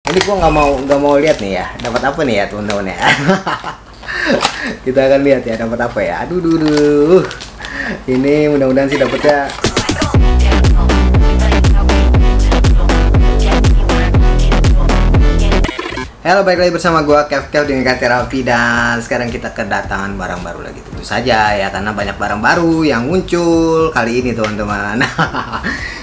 Ini gua nggak mau lihat nih ya, dapat apa nih ya teman-teman ya. Kita akan lihat ya dapat apa ya. Aduh, duh. Ini mudah-mudahan sih dapatnya. Halo, balik lagi bersama gua Kev dengan Cat Terapi, dan sekarang kita kedatangan barang baru lagi, tentu saja ya, karena banyak barang baru yang muncul kali ini teman-teman.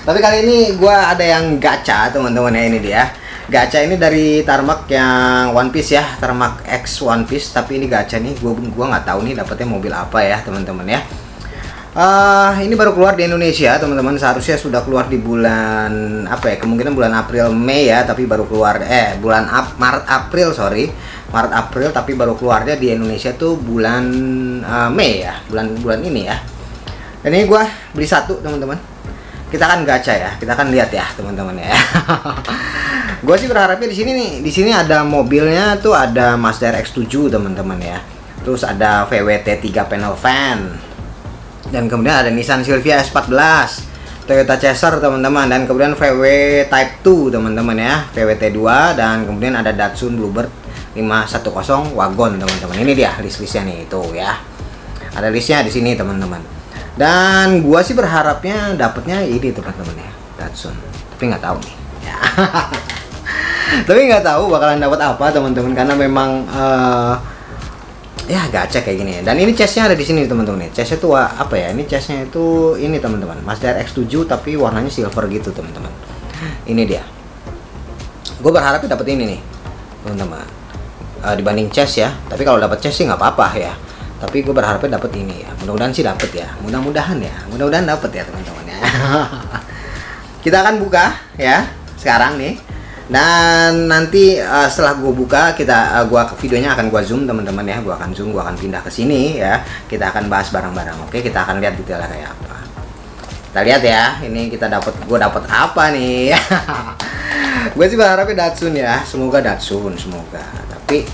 Tapi kali ini gua ada yang gacha teman-teman ya. Ini dia gacha, ini dari Tarmac yang One Piece ya, Tarmac X One Piece. Tapi ini gacha nih, gua nggak tahu nih dapetnya mobil apa ya teman-teman ya. Ini baru keluar di Indonesia teman-teman. Seharusnya sudah keluar di bulan apa ya, kemungkinan bulan April Mei ya, tapi baru keluar Maret April, tapi baru keluarnya di Indonesia tuh bulan Mei ya, bulan ini ya. Dan ini gua beli satu teman-teman. Kita akan gacha ya, kita akan lihat ya teman-teman ya. Gue sih berharapnya di sini ada mobilnya tuh, ada Mazda RX-7 teman-teman ya. Terus ada VWT 3 panel fan. Dan kemudian ada Nissan Silvia S14, Toyota Chaser teman-teman, dan kemudian VW Type 2 teman-teman ya, VWT 2, dan kemudian ada Datsun Bluebird 510 Wagon teman-teman. Ini dia list-listnya nih, itu ya. Ada listnya di sini teman-teman. Dan gua sih berharapnya dapatnya ini teman-teman ya, Datsun. Tapi nggak tahu nih. Ya. Tapi nggak tahu bakalan dapat apa teman-teman, karena memang ya gacha kayak gini ya. Dan ini chestnya ada di sini teman-teman nih. Chestnya tuh apa ya? Ini chestnya itu ini teman-teman, Mazda RX-7 tapi warnanya silver gitu teman-teman. Ini dia. Gue berharapnya dapat ini nih teman-teman, dibanding chest ya. Tapi kalau dapat chest sih nggak apa-apa ya. Tapi gue berharapnya dapat ini ya. Mudah-mudahan sih dapat ya. Mudah-mudahan dapat ya teman-teman ya. Kita akan buka ya sekarang nih. Dan nanti setelah gue buka, videonya akan gue zoom teman-teman ya. Gue akan zoom, gue akan pindah ke sini ya. Kita akan bahas barang-barang. Oke, kita akan lihat detailnya kayak apa. Kita lihat ya. Ini gue dapat apa nih? Gue sih berharapnya Datsun ya. Semoga Datsun, semoga. Tapi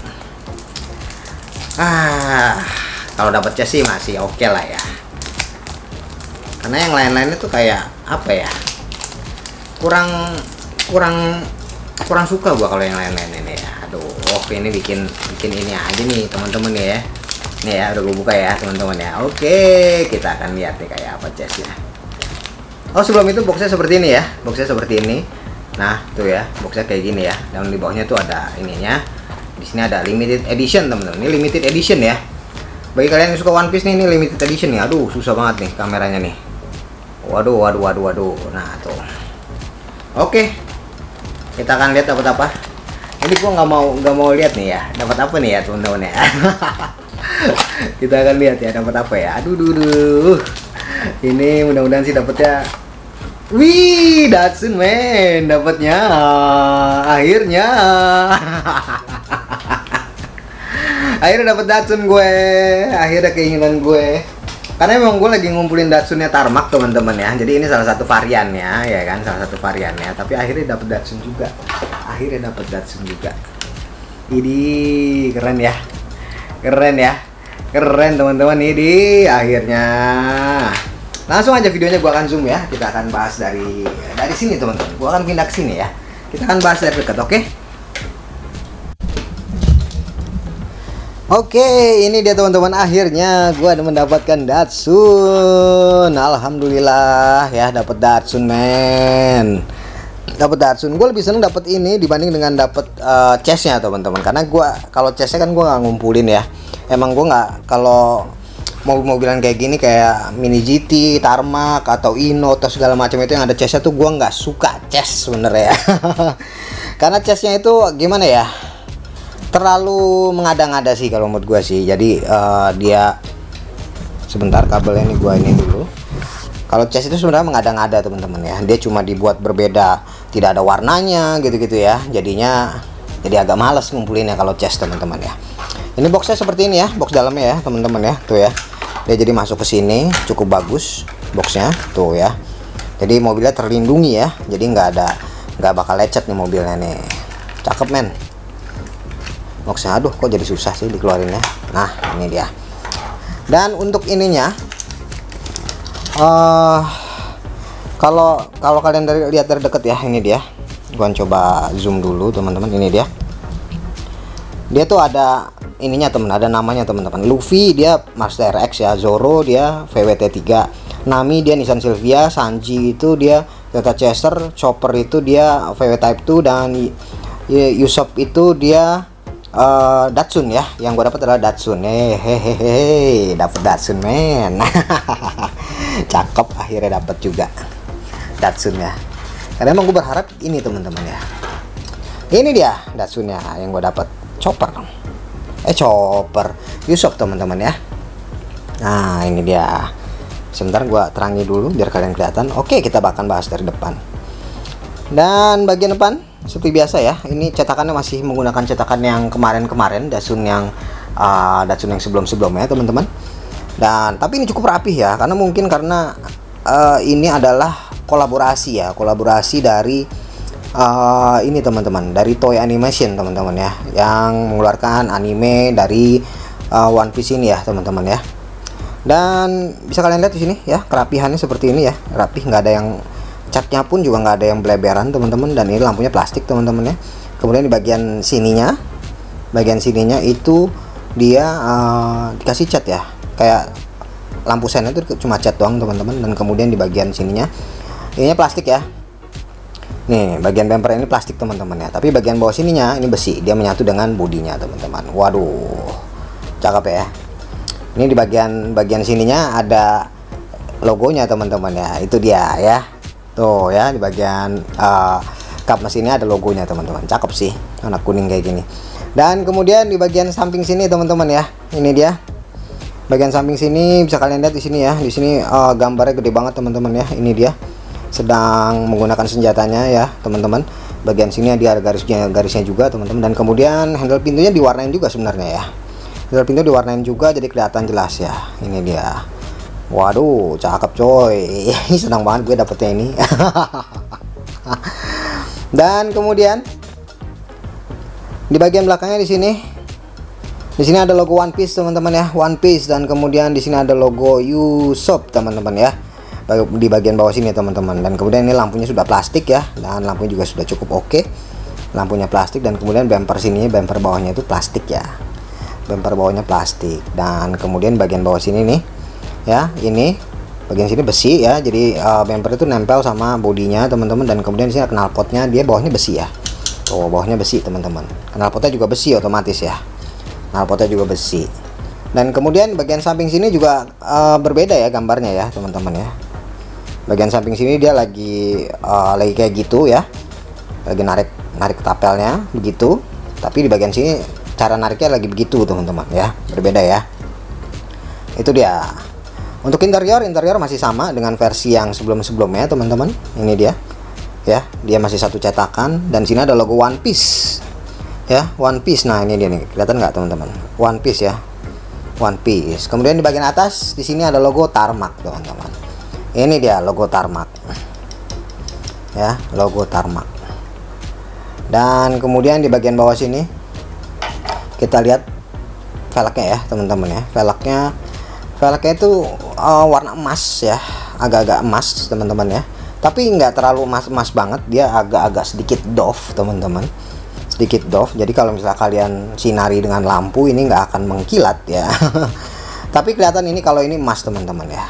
kalau dapat chest sih masih oke lah ya. Karena yang lain-lainnya tuh kayak apa ya? Kurang suka gua kalau yang lain-lain ini ya. Aduh, ini bikin ini aja nih teman-teman ya. Nih ya, udah gua buka ya teman-teman ya. Oke, kita akan lihat nih kayak apa chestnya. Oh, sebelum itu boxnya seperti ini ya. Boxnya seperti ini. Nah, tuh ya, boxnya kayak gini ya. Dan di bawahnya tuh ada ininya. Di sini ada limited edition teman-teman. Ini limited edition ya. Bagi kalian yang suka One Piece nih, ini limited edition nih. Aduh, susah banget nih kameranya nih. Waduh. Nah, tuh. Oke. Kita akan lihat dapat apa. Ini gua nggak mau lihat nih ya, dapat apa nih ya teman-teman ya. Kita akan lihat ya dapat apa ya. Aduh. Ini mudah-mudahan sih dapatnya. Wih, Datsun men, dapatnya akhirnya. Akhirnya dapat Datsun gue. Akhirnya keinginan gue. Karena memang gue lagi ngumpulin Datsunnya Tarmac teman-teman ya. Jadi ini salah satu variannya ya kan, salah satu variannya. Tapi akhirnya dapat Datsun juga. Ini keren ya. Keren teman-teman, ini akhirnya. Langsung aja videonya gue akan zoom ya. Kita akan bahas dari sini teman-teman. Gue akan pindah ke sini ya. Kita akan bahas dari dekat, oke? Oke, ini dia teman-teman, akhirnya gua mendapatkan Datsun. Alhamdulillah ya, dapat Datsun men. Dapat Datsun. Gue lebih seneng dapat ini dibanding dengan dapat chestnya teman-teman. Karena kalau chestnya kan gua nggak ngumpulin ya. Emang gua nggak, kalau mobil-mobilan kayak gini kayak Mini GT, Tarmac atau Ino atau segala macam itu yang ada chestnya tuh gua nggak suka chest sebenarnya ya. Karena chestnya itu gimana ya? Terlalu mengada-ngada sih kalau menurut gue sih. Jadi dia sebentar, kabelnya ini gua ini dulu. Kalau chest itu sebenarnya mengada-ngada teman-teman ya. Dia cuma dibuat berbeda, tidak ada warnanya gitu-gitu ya. Jadinya jadi agak males ngumpulinnya kalau chest teman-teman ya. Ini boxnya seperti ini ya, box dalamnya ya teman-teman ya. Tuh ya. Dia jadi masuk ke sini, cukup bagus boxnya tuh ya. Jadi mobilnya terlindungi ya. Jadi nggak bakal lecet nih mobilnya nih. Cakep men. Boxnya, aduh kok jadi susah sih dikeluarinnya. Nah, ini dia. Dan untuk ininya, kalau kalian lihat dari deket ya, ini dia. Gua coba zoom dulu teman-teman. Ini dia. Dia tuh ada ininya teman, ada namanya teman-teman. Luffy dia Master X ya, Zoro dia VWT3, Nami dia Nissan Silvia, Sanji itu dia Delta Chaser, Chopper itu dia VW Type 2, dan Usopp itu dia Datsun ya. Yang gue dapat adalah Datsun. Hehehe, dapat Datsun men. Cakep, akhirnya dapat juga Datsun ya. Karena emang gue berharap ini teman-teman ya. Ini dia Datsunnya yang gue dapat. Chopper Usopp teman-teman ya. Nah ini dia. Sebentar gue terangi dulu biar kalian kelihatan. Oke, kita bahkan bahas dari depan. Dan bagian depan seperti biasa ya, ini cetakannya masih menggunakan cetakan yang kemarin-kemarin, Datsun yang sebelum-sebelumnya teman-teman. Dan tapi ini cukup rapih ya, karena mungkin karena ini adalah kolaborasi dari ini teman-teman, dari Toei Animation teman-teman ya, yang mengeluarkan anime dari One Piece ini ya teman-teman ya. Dan bisa kalian lihat di sini ya, kerapihannya seperti ini ya, rapih, nggak ada yang catnya pun juga nggak ada yang beleberan teman-teman. Dan ini lampunya plastik teman-teman ya. Kemudian di bagian sininya itu dia dikasih cat ya, kayak lampu sen itu cuma cat doang teman-teman. Dan kemudian di bagian sininya ininya plastik ya. Nih bagian bumper ini plastik teman-teman ya, tapi bagian bawah sininya ini besi, dia menyatu dengan bodinya teman-teman. Waduh, cakep ya. Ini di bagian sininya ada logonya teman-teman ya, itu dia ya. Tuh ya, di bagian kap mesinnya ada logonya teman-teman. Cakep sih, warna kuning kayak gini. Dan kemudian di bagian samping sini teman-teman ya, ini dia. Bagian samping sini bisa kalian lihat di sini ya. Di sini gambarnya gede banget teman-teman ya. Ini dia sedang menggunakan senjatanya ya teman-teman. Bagian sini dia ada garisnya juga teman-teman. Dan kemudian handle pintunya diwarnain juga sebenarnya ya. Handle pintu diwarnain juga jadi kelihatan jelas ya. Ini dia. Waduh, cakep coy. Senang banget gue dapetnya ini. Dan kemudian di bagian belakangnya di sini ada logo One Piece teman-teman ya, One Piece. Dan kemudian di sini ada logo Usopp teman-teman ya, di bagian bawah sini teman-teman. Dan kemudian ini lampunya sudah plastik ya, dan lampunya juga sudah cukup oke. Lampunya plastik, dan kemudian bumper sini, bumper bawahnya itu plastik ya, bumper bawahnya plastik. Dan kemudian bagian bawah sini nih ya, ini bagian sini besi ya, jadi bumper itu nempel sama bodinya teman-teman. Dan kemudian di sini knalpotnya, dia bawahnya besi ya. Tuh bawahnya besi teman-teman, knalpotnya juga besi otomatis ya, knalpotnya juga besi. Dan kemudian bagian samping sini juga berbeda ya gambarnya ya teman-teman ya. Bagian samping sini dia lagi kayak gitu ya, lagi narik ketapelnya begitu. Tapi di bagian sini cara nariknya lagi begitu teman-teman ya, berbeda ya. Itu dia. Untuk interior masih sama dengan versi yang sebelumnya teman-teman. Ini dia ya, dia masih satu cetakan. Dan sini ada logo One Piece ya, One Piece. Nah ini dia nih, kelihatan nggak teman-teman, One Piece ya, One Piece. Kemudian di bagian atas di sini ada logo Tarmac teman-teman. Ini dia logo Tarmac ya, logo Tarmac. Dan kemudian di bagian bawah sini kita lihat velgnya ya teman-teman ya. Velgnya itu warna emas ya, agak-agak emas teman-teman ya, tapi nggak terlalu emas banget, dia agak-agak sedikit doff teman-teman, sedikit doff. Jadi kalau misalnya kalian sinari dengan lampu ini nggak akan mengkilat ya. Tapi kelihatan ini kalau ini emas teman-teman ya.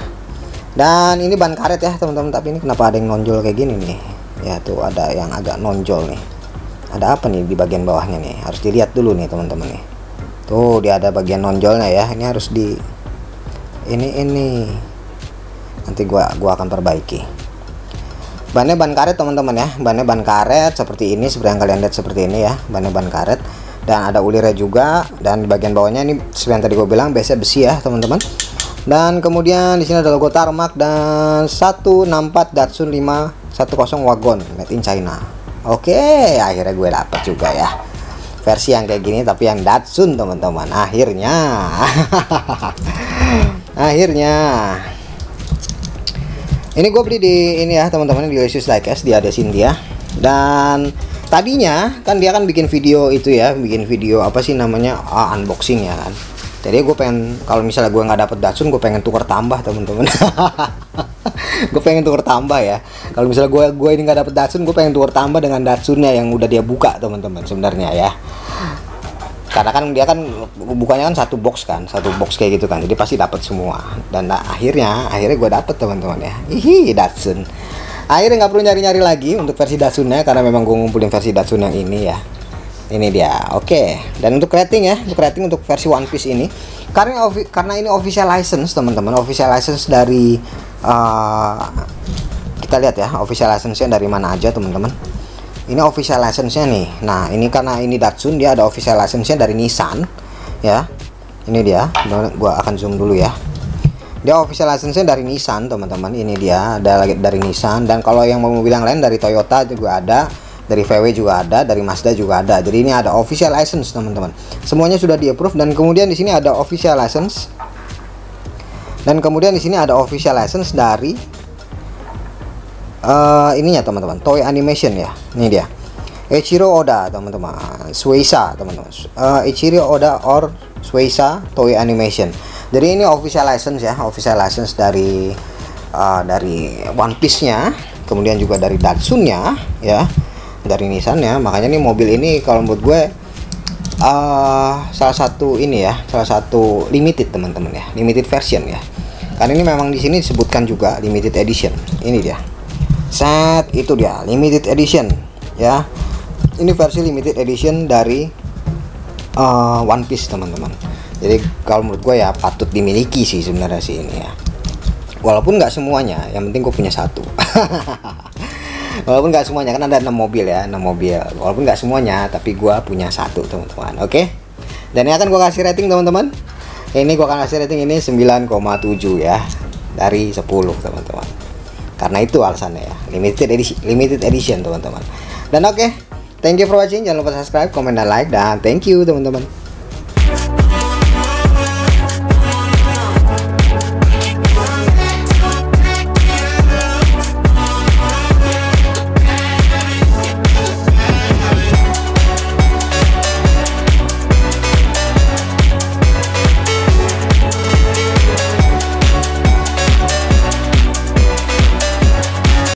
Dan ini ban karet ya teman-teman. Tapi ini kenapa ada yang nonjol kayak gini nih ya, tuh ada yang agak nonjol nih. Ada apa nih di bagian bawahnya nih, harus dilihat dulu nih teman-teman nih. Tuh dia ada bagian nonjolnya ya, ini harus di ini nanti gua akan perbaiki. Bannya ban karet teman-teman ya, bannya ban karet seperti ini, seperti yang kalian lihat seperti ini ya, bannya ban karet. Dan ada ulirnya juga. Dan di bagian bawahnya ini seperti yang tadi gue bilang, biasanya besi ya teman-teman. Dan kemudian di sini ada logo Tarmac dan 164 Datsun 510 Wagon made in China. Oke, akhirnya gue dapat juga ya versi yang kayak gini, tapi yang Datsun teman-teman. Akhirnya akhirnya ini gue beli di ini ya teman-teman, di Lesus Diecast, dia ada Cynthia. Dan tadinya kan dia kan bikin video itu ya, bikin video apa sih namanya, unboxing ya kan. Jadi gue pengen, kalau misalnya gue nggak dapet Datsun, gue pengen tukar tambah teman-teman. Gue pengen tukar tambah ya. Kalau misalnya gue ini nggak dapet Datsun, gue pengen tukar tambah dengan Datsunnya yang udah dia buka teman-teman sebenarnya ya. Karena kan dia kan bukanya kan satu box kayak gitu kan, jadi pasti dapat semua. Dan akhirnya gue dapet teman-teman ya. Hihi, Datsun. Akhirnya nggak perlu nyari-nyari lagi untuk versi Datsunnya, karena memang gue ngumpulin versi Datsun yang ini ya. Ini dia, oke. Dan untuk rating ya, untuk versi One Piece ini, karena ini official license teman-teman, official license dari kita lihat ya, official license-nya dari mana aja teman-teman. Ini official license-nya nih. Nah ini karena ini Datsun, dia ada official license-nya dari Nissan ya. Ini dia, gua akan zoom dulu ya. Dia official license-nya dari Nissan teman-teman. Ini dia, ada lagi dari Nissan. Dan kalau yang mau mobil yang lain dari Toyota juga ada, dari VW juga ada, dari Mazda juga ada. Jadi ini ada official license teman-teman. Semuanya sudah di-approve. Dan kemudian di sini ada official license. Dan kemudian di sini ada official license dari ininya teman-teman, Toei Animation ya. Ini dia, Eiichiro Oda teman-teman, Shueisha teman-teman, Eiichiro Oda or Shueisha Toei Animation. Jadi ini official license ya, official license dari One Piece-nya, kemudian juga dari Datsun-nya ya, dari Nissan ya. Makanya nih mobil ini kalau menurut gue salah satu ini ya, salah satu limited teman-teman ya, limited version ya. Karena ini memang di sini disebutkan juga limited edition. Ini dia. Set, itu dia limited edition ya. Ini versi limited edition dari One Piece teman-teman. Jadi kalau menurut gue ya patut dimiliki sih sebenarnya sih ini ya. Walaupun nggak semuanya, yang penting gue punya satu. Walaupun nggak semuanya, kan ada 6 mobil ya, 6 mobil. Walaupun nggak semuanya, tapi gue punya satu teman-teman. Oke. Dan ini akan gue kasih rating teman-teman. Ini gue akan kasih rating ini 9,7 ya dari 10 teman-teman. Karena itu alasannya ya, limited edition teman-teman. Dan oke, thank you for watching. Jangan lupa subscribe, comment, dan like. Dan thank you teman-teman.